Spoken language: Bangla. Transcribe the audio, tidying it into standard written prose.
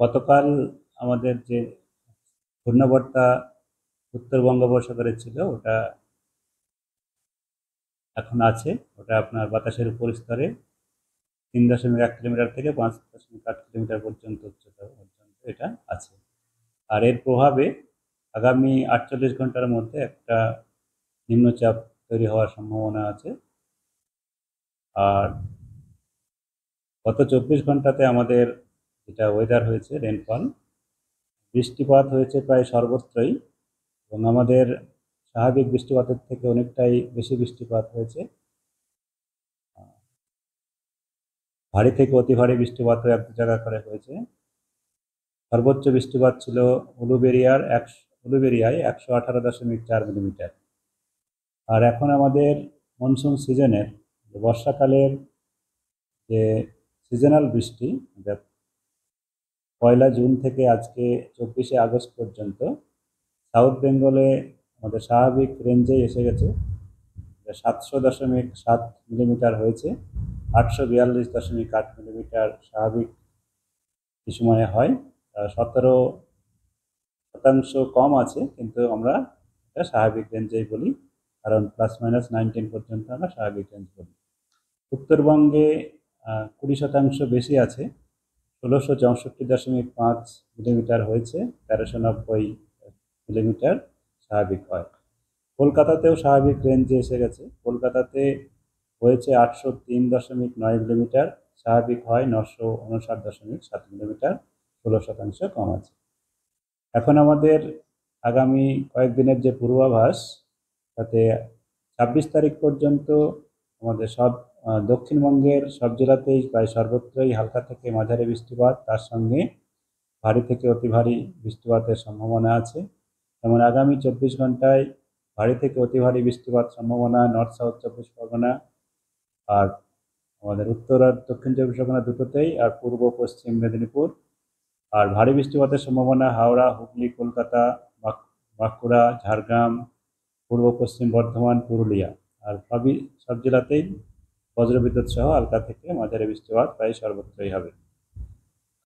গতকাল আমাদের যে ঘূর্ণাবর্তা উত্তর বঙ্গোপসাগরে ছিল ওটা এখন আছে। ওটা আপনার বাতাসের উপর স্তরে 3.1 কিলোমিটার থেকে 5.8 কিলোমিটার পর্যন্ত উচ্চতা পর্যন্ত এটা আছে। আর এর প্রভাবে আগামী 48 ঘন্টার মধ্যে একটা নিম্নচাপ তৈরি হওয়ার সম্ভাবনা আছে। আর গত 24 ঘন্টাতে আমাদের যেটা ওয়েদার হয়েছে, রেনফল, বৃষ্টিপাত হয়েছে প্রায় সর্বত্রই, এবং আমাদের স্বাভাবিক বৃষ্টিপাতের থেকে অনেকটাই বেশি বৃষ্টিপাত হয়েছে। ভারী থেকে অতি ভারী বৃষ্টিপাতও এক দু জায়গা করে হয়েছে। সর্বোচ্চ বৃষ্টিপাত ছিল উলুবেরিয়ায় 118.4 মিলিমিটার। আর এখন আমাদের মনসুন সিজনের বর্ষাকালের যে সিজনাল বৃষ্টি, 1 জুন থেকে আজকে 24 আগস্ট পর্যন্ত সাউথ বেঙ্গলে আমাদের স্বাভাবিক রেঞ্জে এসে গেছে। 700.7 মিলিমিটার হয়েছে। 842.8 মিলিমিটার স্বাভাবিক এই সময়ে হয়। 17% কম আছে, কিন্তু আমরা এটা স্বাভাবিক রেঞ্জেই বলি, কারণ +-19 পর্যন্ত আমরা স্বাভাবিক রেঞ্জ বলি। উত্তরবঙ্গে 20% বেশি আছে, 1664.5 মিলিমিটার হয়েছে। 1390 মিলিমিটার স্বাভাবিক হয়। কলকাতাতেও স্বাভাবিক রেঞ্জে এসে গেছে। কলকাতাতে হয়েছে 803.9 মিলিমিটার, স্বাভাবিক হয় 959.7 মিলিমিটার, 16% কম আছে। এখন আমাদের আগামী কয়েকদিনের যে পূর্বাভাস, তাতে 26 তারিখ পর্যন্ত আমাদের সব দক্ষিণবঙ্গের সব জেলাতেই প্রায় সর্বত্রই হালকা থেকে মাঝারি বৃষ্টিপাত, তার সঙ্গে ভারী থেকে অতি ভারী বৃষ্টিপাতের সম্ভাবনা আছে। যেমন আগামী 24 ঘন্টায় ভারী থেকে অতি ভারী বৃষ্টিপাত সম্ভাবনা নর্থ সাউথ 24 পরগনা, আর আমাদের উত্তর আর দক্ষিণ 24 পরগনা দুটোতেই, আর পূর্ব পশ্চিম মেদিনীপুর। আর ভারী বৃষ্টিপাতের সম্ভাবনা হাওড়া, হুগলি, কলকাতা, বাঁকুড়া, ঝাড়গ্রাম, পূর্ব পশ্চিম বর্ধমান, পুরুলিয়া। আর সব জেলাতেই বজ্রবিদ্যুৎ সহ হালকা থেকে মাঝারি বৃষ্টিপাত প্রায় সর্বত্রই হবে।